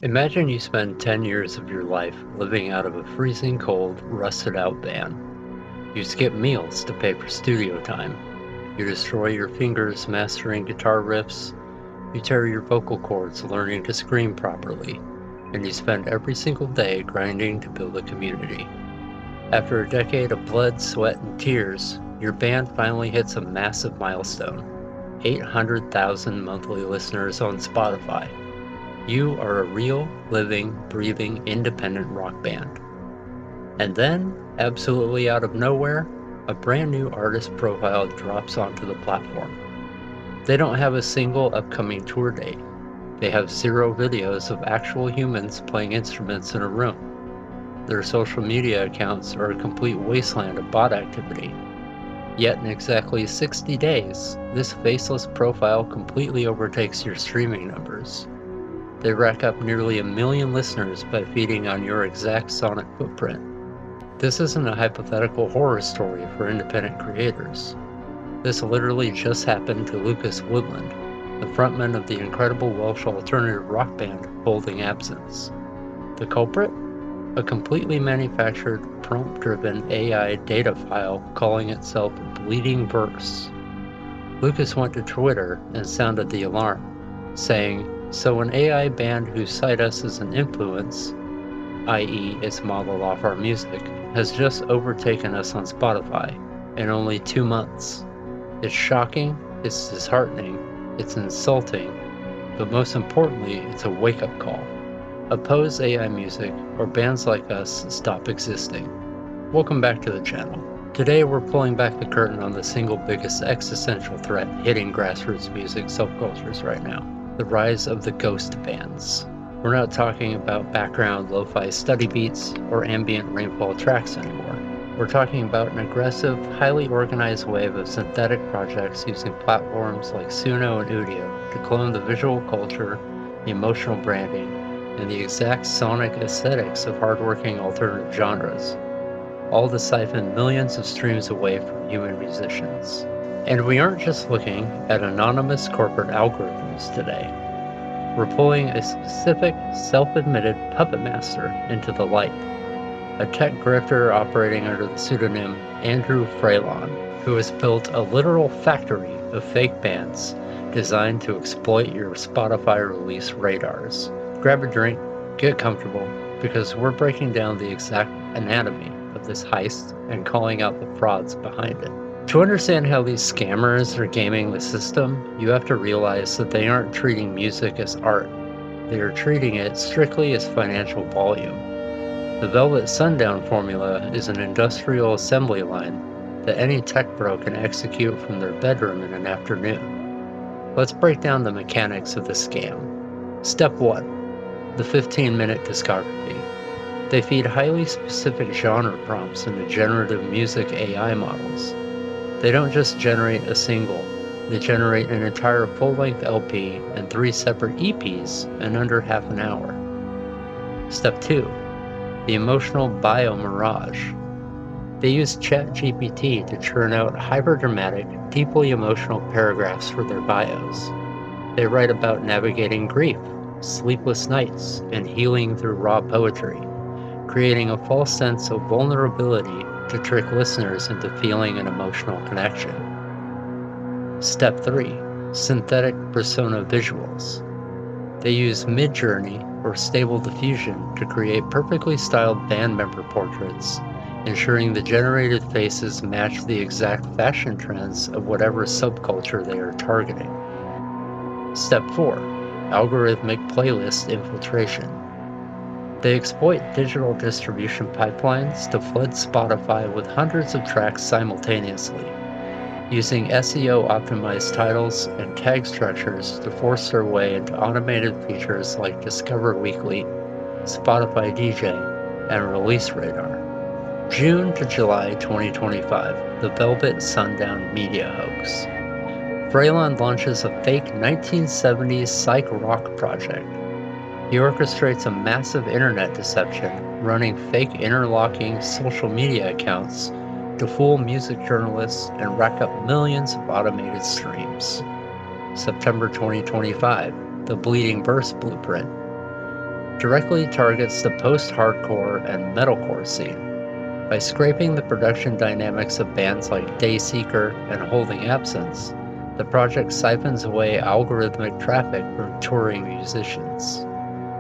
Imagine you spend 10 years of your life living out of a freezing cold, rusted out van. You skip meals to pay for studio time. You destroy your fingers mastering guitar riffs. You tear your vocal cords learning to scream properly. And you spend every single day grinding to build a community. After a decade of blood, sweat, and tears, your band finally hits a massive milestone: 800,000 monthly listeners on Spotify. You are a real, living, breathing, independent rock band. And then, absolutely out of nowhere, a brand new artist profile drops onto the platform. They don't have a single upcoming tour date. They have 0 videos of actual humans playing instruments in a room. Their social media accounts are a complete wasteland of bot activity. Yet in exactly 60 days, this faceless profile completely overtakes your streaming numbers. They rack up nearly 1 million listeners by feeding on your exact sonic footprint. This isn't a hypothetical horror story for independent creators. This literally just happened to Lucas Woodland, the frontman of the incredible Welsh alternative rock band Holding Absence. The culprit? A completely manufactured, prompt-driven AI data file calling itself Bleeding Verse. Lucas went to Twitter and sounded the alarm, saying, "So an AI band who cite us as an influence, i.e. it's modeled off our music, has just overtaken us on Spotify in only 2 months. It's shocking, it's disheartening, it's insulting, but most importantly, it's a wake-up call. Oppose AI music, or bands like us stop existing." Welcome back to the channel. Today we're pulling back the curtain on the single biggest existential threat hitting grassroots music subcultures right now: the rise of the ghost bands. We're not talking about background lo-fi study beats or ambient rainfall tracks anymore. We're talking about an aggressive, highly organized wave of synthetic projects using platforms like Suno and Udio to clone the visual culture, the emotional branding, and the exact sonic aesthetics of hardworking alternative genres, all to siphon millions of streams away from human musicians. And we aren't just looking at anonymous corporate algorithms today. We're pulling a specific, self-admitted puppet master into the light, a tech grifter operating under the pseudonym Andrew Frelon, who has built a literal factory of fake bands designed to exploit your Spotify release radars. Grab a drink, get comfortable, because we're breaking down the exact anatomy of this heist and calling out the frauds behind it. To understand how these scammers are gaming the system, you have to realize that they aren't treating music as art. They are treating it strictly as financial volume. The Velvet Sundown formula is an industrial assembly line that any tech bro can execute from their bedroom in an afternoon. Let's break down the mechanics of the scam. Step 1. The 15-minute discography. They feed highly specific genre prompts into generative music AI models. They don't just generate a single, they generate an entire full-length LP and 3 separate EPs in under half an hour. Step 2. The emotional bio mirage. They use ChatGPT to churn out hyperdramatic, deeply emotional paragraphs for their bios. They write about navigating grief, sleepless nights, and healing through raw poetry, creating a false sense of vulnerability to trick listeners into feeling an emotional connection. Step 3. Synthetic persona visuals. They use Midjourney or Stable Diffusion to create perfectly styled band member portraits, ensuring the generated faces match the exact fashion trends of whatever subculture they are targeting. Step 4. Algorithmic playlist infiltration. They exploit digital distribution pipelines to flood Spotify with hundreds of tracks simultaneously, using SEO-optimized titles and tag structures to force their way into automated features like Discover Weekly, Spotify DJ, and Release Radar. June to July 2025, the Velvet Sundown media hoax. Frelon launches a fake 1970s psych rock project. He orchestrates a massive internet deception, running fake interlocking social media accounts to fool music journalists and rack up millions of automated streams. September 2025, the Bleeding Verse blueprint. directly targets the post-hardcore and metalcore scene. By scraping the production dynamics of bands like Dayseeker and Holding Absence, the project siphons away algorithmic traffic from touring musicians.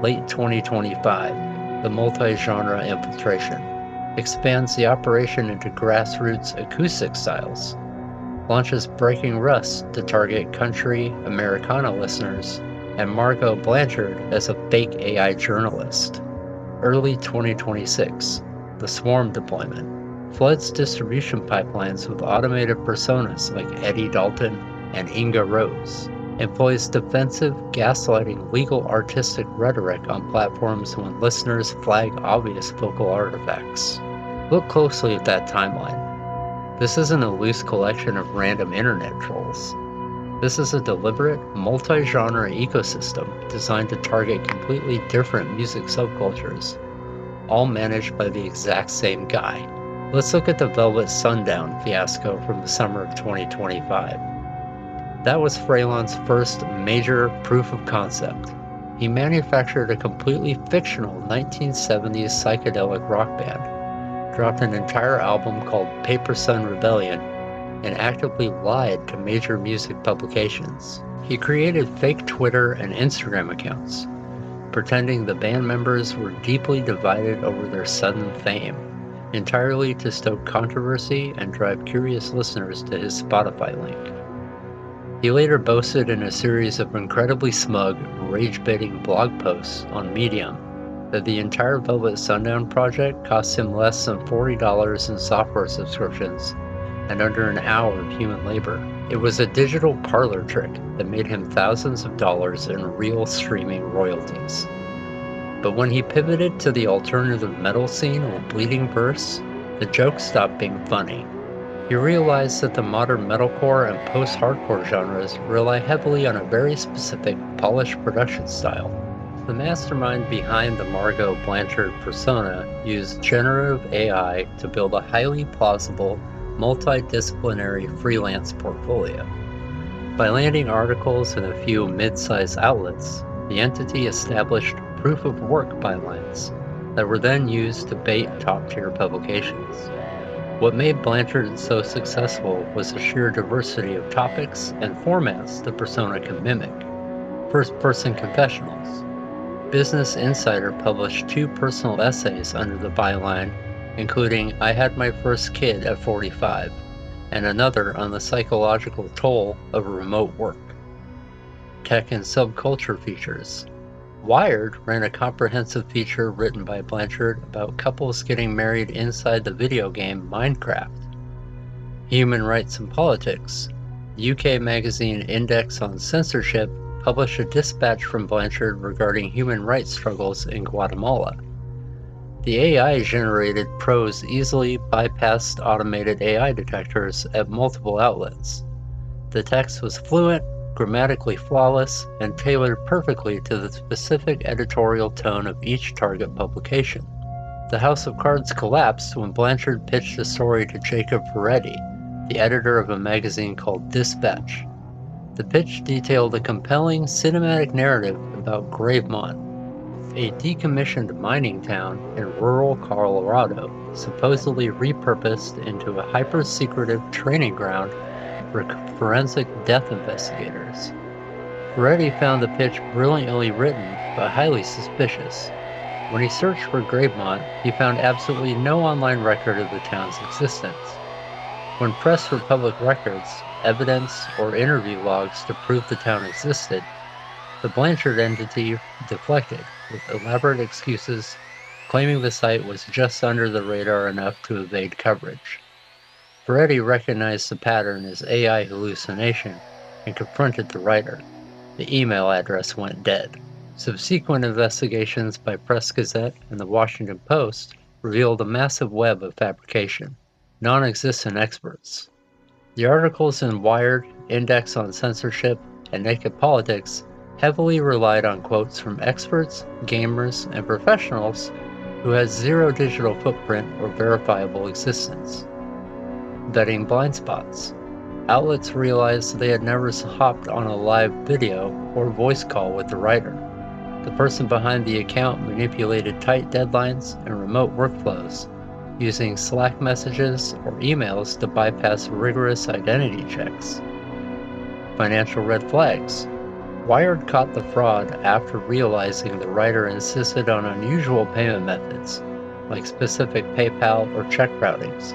Late 2025, the multi-genre infiltration expands the operation into grassroots acoustic styles, launches Breaking Rust to target country Americana listeners, and Margot Blanchard as a fake AI journalist. Early 2026, the Swarm deployment floods distribution pipelines with automated personas like Eddie Dalton and Inga Rose, employs defensive, gaslighting, legal artistic rhetoric on platforms when listeners flag obvious vocal artifacts. Look closely at that timeline. This isn't a loose collection of random internet trolls. This is a deliberate, multi-genre ecosystem designed to target completely different music subcultures, all managed by the exact same guy. Let's look at the Velvet Sundown fiasco from the summer of 2025. That was Frelon's first major proof of concept. He manufactured a completely fictional 1970s psychedelic rock band, dropped an entire album called Paper Sun Rebellion, and actively lied to major music publications. He created fake Twitter and Instagram accounts, pretending the band members were deeply divided over their sudden fame, entirely to stoke controversy and drive curious listeners to his Spotify link. He later boasted in a series of incredibly smug, rage-baiting blog posts on Medium that the entire Velvet Sundown project cost him less than $40 in software subscriptions and under an hour of human labor. It was a digital parlor trick that made him thousands of dollars in real streaming royalties. But when he pivoted to the alternative metal scene with Bleeding Verse, the joke stopped being funny. He realized that the modern metalcore and post-hardcore genres rely heavily on a very specific, polished production style. The mastermind behind the Margot Blanchard persona used generative AI to build a highly plausible, multidisciplinary freelance portfolio. By landing articles in a few mid-sized outlets, the entity established proof-of-work bylines that were then used to bait top-tier publications. What made Blanchard so successful was the sheer diversity of topics and formats the persona could mimic. First-person confessionals. Business Insider published 2 personal essays under the byline, including I Had My First Kid at 45, and another on the psychological toll of remote work. Tech and subculture features. Wired ran a comprehensive feature written by Blanchard about couples getting married inside the video game Minecraft. Human Rights and Politics. The UK magazine Index on Censorship published a dispatch from Blanchard regarding human rights struggles in Guatemala. The AI-generated prose easily bypassed automated AI detectors at multiple outlets. The text was fluent, grammatically flawless, and tailored perfectly to the specific editorial tone of each target publication. The House of Cards collapsed when Blanchard pitched the story to Jacob Ferretti, the editor of a magazine called Dispatch. The pitch detailed a compelling cinematic narrative about Gravemont, a decommissioned mining town in rural Colorado, supposedly repurposed into a hyper-secretive training ground for forensic death investigators. Ferretti found the pitch brilliantly written, but highly suspicious. When he searched for Gravemont, he found absolutely no online record of the town's existence. When pressed for public records, evidence, or interview logs to prove the town existed, the Blanchard entity deflected, with elaborate excuses, claiming the site was just under the radar enough to evade coverage. Ferretti recognized the pattern as AI hallucination and confronted the writer. The email address went dead. Subsequent investigations by Press Gazette and the Washington Post revealed a massive web of fabrication. Non-existent experts. The articles in Wired, Index on Censorship, and Naked Politics heavily relied on quotes from experts, gamers, and professionals who had zero digital footprint or verifiable existence. Betting blind spots. Outlets realized they had never hopped on a live video or voice call with the writer. The person behind the account manipulated tight deadlines and remote workflows, using Slack messages or emails to bypass rigorous identity checks. Financial red flags. Wired caught the fraud after realizing the writer insisted on unusual payment methods, like specific PayPal or check routings,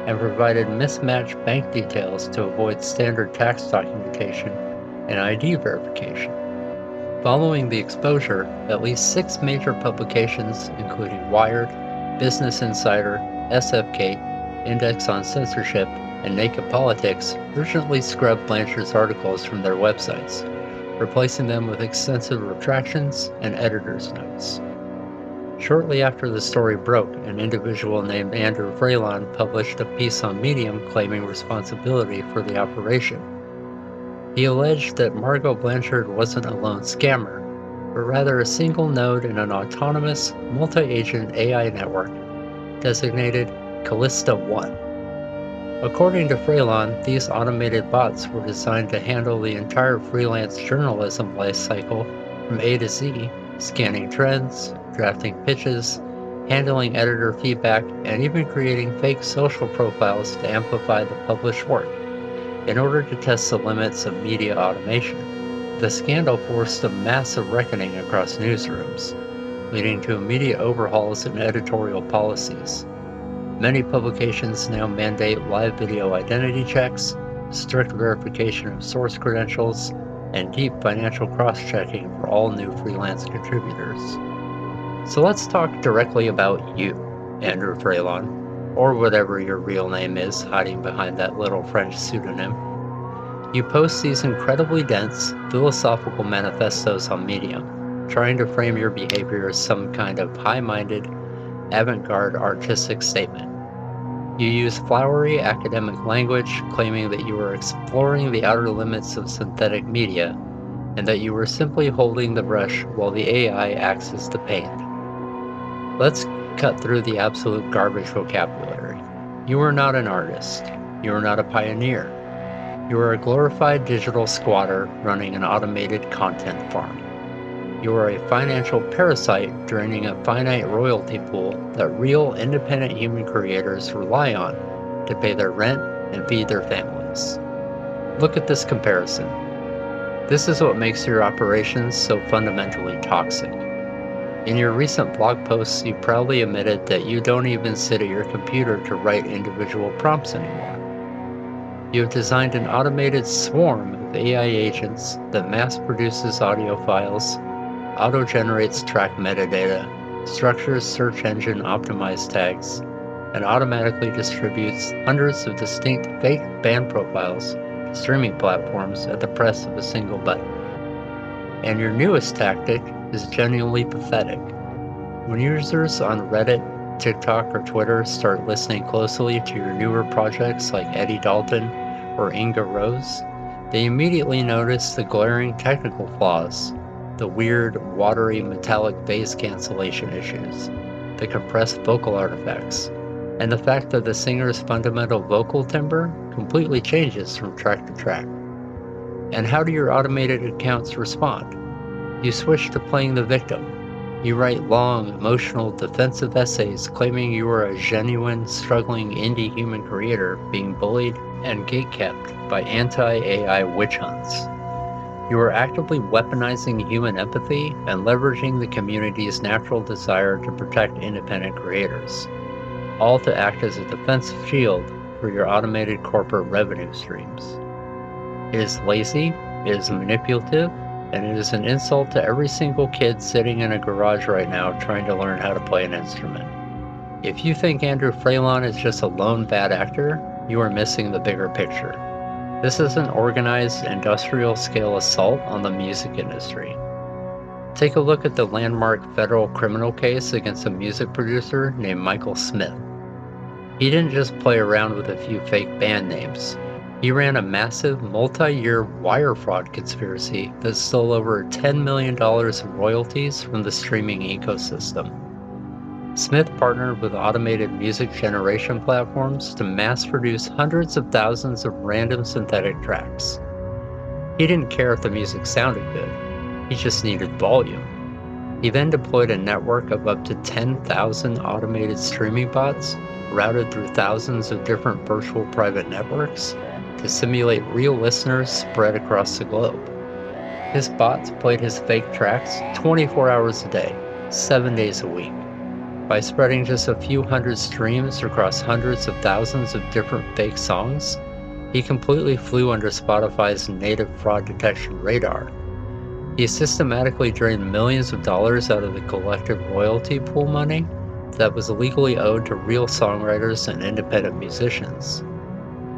and provided mismatched bank details to avoid standard tax documentation and ID verification. Following the exposure, at least 6 major publications, including Wired, Business Insider, SFK, Index on Censorship, and Naked Politics, urgently scrubbed Blanchard's articles from their websites, replacing them with extensive retractions and editor's notes. Shortly after the story broke, an individual named Andrew Frelon published a piece on Medium claiming responsibility for the operation. He alleged that Margot Blanchard wasn't a lone scammer, but rather a single node in an autonomous, multi-agent AI network designated Callista-1. According to Frelon, these automated bots were designed to handle the entire freelance journalism life cycle from A to Z, scanning trends, drafting pitches, handling editor feedback, and even creating fake social profiles to amplify the published work, in order to test the limits of media automation. The scandal forced a massive reckoning across newsrooms, leading to immediate overhauls in editorial policies. Many publications now mandate live video identity checks, strict verification of source credentials, and deep financial cross-checking for all new freelance contributors. So let's talk directly about you, Andrew Frelon, or whatever your real name is hiding behind that little French pseudonym. You post these incredibly dense, philosophical manifestos on Medium, trying to frame your behavior as some kind of high-minded, avant-garde artistic statement. You use flowery academic language claiming that you are exploring the outer limits of synthetic media, and that you are simply holding the brush while the AI acts as the paint. Let's cut through the absolute garbage vocabulary. You are not an artist. You are not a pioneer. You are a glorified digital squatter running an automated content farm. You are a financial parasite draining a finite royalty pool that real independent human creators rely on to pay their rent and feed their families. Look at this comparison. This is what makes your operations so fundamentally toxic. In your recent blog posts, you proudly admitted that you don't even sit at your computer to write individual prompts anymore. You have designed an automated swarm of AI agents that mass produces audio files, auto-generates track metadata, structures search engine optimized tags, and automatically distributes hundreds of distinct fake band profiles to streaming platforms at the press of a single button. And your newest tactic is genuinely pathetic. When users on Reddit, TikTok, or Twitter start listening closely to your newer projects like Eddie Dalton or Inga Rose, they immediately notice the glaring technical flaws, the weird, watery, metallic bass cancellation issues, the compressed vocal artifacts, and the fact that the singer's fundamental vocal timbre completely changes from track to track. And how do your automated accounts respond? You switch to playing the victim. You write long, emotional, defensive essays claiming you are a genuine, struggling indie human creator being bullied and gatekept by anti-AI witch hunts. You are actively weaponizing human empathy and leveraging the community's natural desire to protect independent creators, all to act as a defensive shield for your automated corporate revenue streams. It is lazy, it is manipulative, and it is an insult to every single kid sitting in a garage right now trying to learn how to play an instrument. If you think Andrew Frelon is just a lone bad actor, you are missing the bigger picture. This is an organized, industrial-scale assault on the music industry. Take a look at the landmark federal criminal case against a music producer named Michael Smith. He didn't just play around with a few fake band names. He ran a massive, multi-year wire fraud conspiracy that stole over $10 million of royalties from the streaming ecosystem. Smith partnered with automated music generation platforms to mass-produce hundreds of thousands of random synthetic tracks. He didn't care if the music sounded good. He just needed volume. He then deployed a network of up to 10,000 automated streaming bots routed through thousands of different virtual private networks to simulate real listeners spread across the globe. His bots played his fake tracks 24 hours a day, 7 days a week. By spreading just a few hundred streams across hundreds of thousands of different fake songs, he completely flew under Spotify's native fraud detection radar. He systematically drained millions of dollars out of the collective royalty pool money that was legally owed to real songwriters and independent musicians.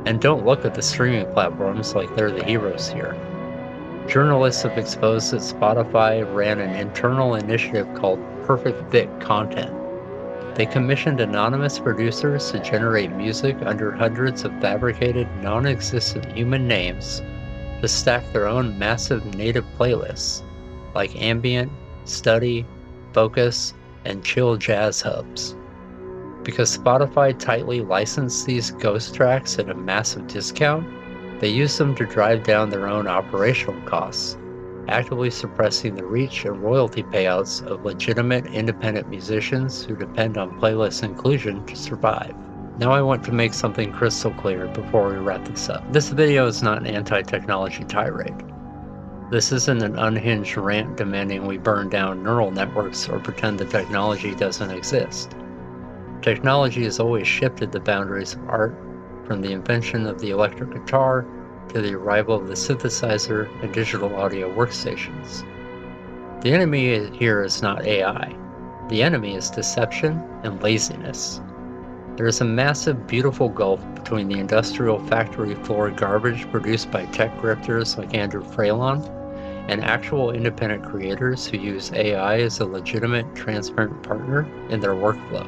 And don't look at the streaming platforms like they're the heroes here. Journalists have exposed that Spotify ran an internal initiative called Perfect Fit Content. They commissioned anonymous producers to generate music under hundreds of fabricated, non-existent human names to stack their own massive native playlists, like ambient, study, focus, and chill jazz hubs. Because Spotify tightly licensed these ghost tracks at a massive discount, they used them to drive down their own operational costs, actively suppressing the reach and royalty payouts of legitimate independent musicians who depend on playlist inclusion to survive. Now I want to make something crystal clear before we wrap this up. This video is not an anti-technology tirade. This isn't an unhinged rant demanding we burn down neural networks or pretend the technology doesn't exist. Technology has always shifted the boundaries of art, from the invention of the electric guitar to the arrival of the synthesizer and digital audio workstations. The enemy here is not AI. The enemy is deception and laziness. There is a massive, beautiful gulf between the industrial factory floor garbage produced by tech grifters like Andrew Frelon and actual independent creators who use AI as a legitimate, transparent partner in their workflow.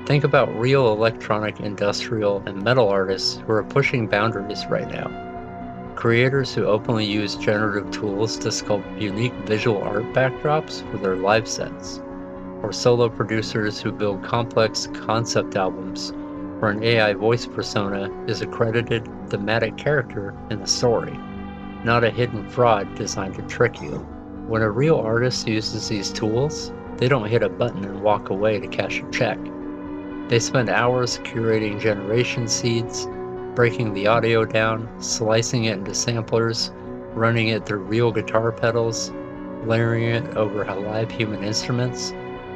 Think about real electronic, industrial, and metal artists who are pushing boundaries right now. Creators who openly use generative tools to sculpt unique visual art backdrops for their live sets, or solo producers who build complex concept albums where an AI voice persona is a credited thematic character in the story, not a hidden fraud designed to trick you. When a real artist uses these tools, they don't hit a button and walk away to cash a check. They spend hours curating generation seeds, breaking the audio down, slicing it into samplers, running it through real guitar pedals, layering it over live human instruments,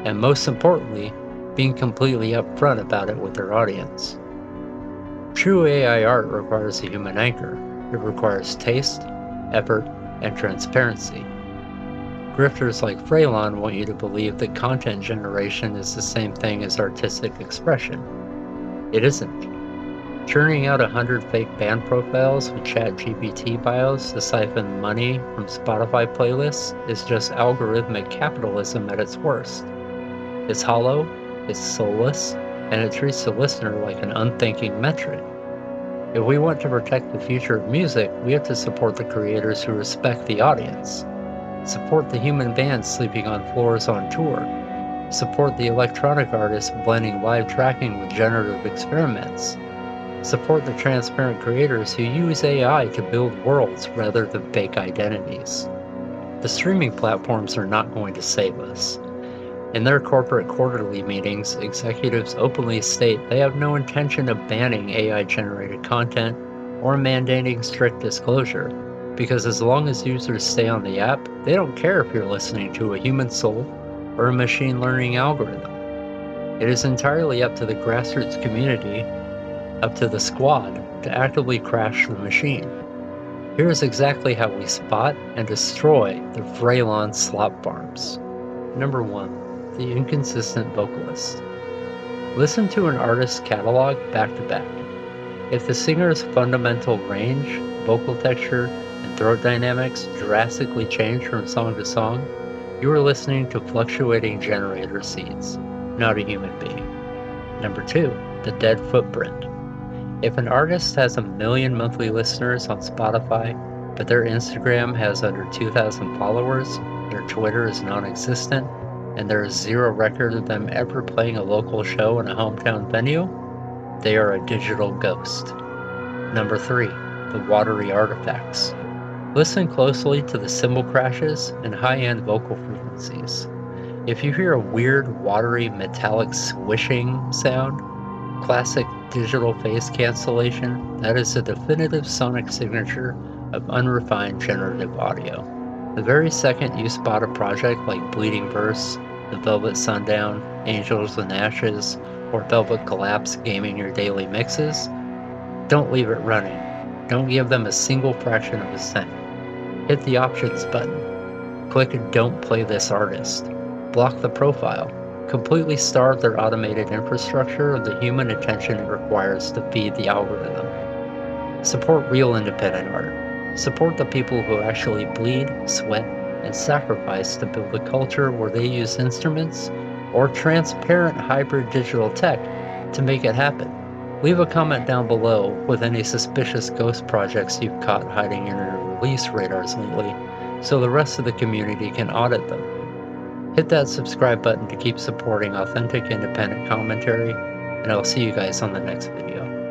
and most importantly, being completely upfront about it with their audience. True AI art requires a human anchor. It requires taste, effort, and transparency. Grifters like Frelon want you to believe that content generation is the same thing as artistic expression. It isn't. Churning out 100 fake band profiles with ChatGPT bios to siphon money from Spotify playlists is just algorithmic capitalism at its worst. It's hollow, it's soulless, and it treats the listener like an unthinking metric. If we want to protect the future of music, we have to support the creators who respect the audience. Support the human bands sleeping on floors on tour. Support the electronic artists blending live tracking with generative experiments. Support the transparent creators who use AI to build worlds rather than fake identities. The streaming platforms are not going to save us. In their corporate quarterly meetings, executives openly state they have no intention of banning AI-generated content or mandating strict disclosure, because as long as users stay on the app, they don't care if you're listening to a human soul or a machine learning algorithm. It is entirely up to the grassroots community, up to the squad, to actively crash the machine. Here is exactly how we spot and destroy the Frelon slop farms. Number 1. The inconsistent vocalist. Listen to an artist's catalog back to back. If the singer's fundamental range, vocal texture, and throat dynamics drastically change from song to song, you are listening to fluctuating generator seeds, not a human being. Number 2. The dead footprint. If an artist has 1 million monthly listeners on Spotify, but their Instagram has under 2,000 followers, their Twitter is non-existent, and there is zero record of them ever playing a local show in a hometown venue, they are a digital ghost. Number 3. The watery artifacts. Listen closely to the cymbal crashes and high-end vocal frequencies. If you hear a weird, watery, metallic swishing sound, classic digital phase cancellation, that is a definitive sonic signature of unrefined generative audio. The very second you spot a project like Bleeding Verse, The Velvet Sundown, Angels and Ashes, or Velvet Collapse gaming your daily mixes, don't leave it running. Don't give them a single fraction of a cent. Hit the options button. Click Don't Play This Artist. Block the profile. Completely starve their automated infrastructure of the human attention it requires to feed the algorithm. Support real independent art. Support the people who actually bleed, sweat, and sacrifice to build a culture where they use instruments or transparent hybrid digital tech to make it happen. Leave a comment down below with any suspicious ghost projects you've caught hiding in your release radars lately, so the rest of the community can audit them. Hit that subscribe button to keep supporting authentic independent commentary, and I'll see you guys on the next video.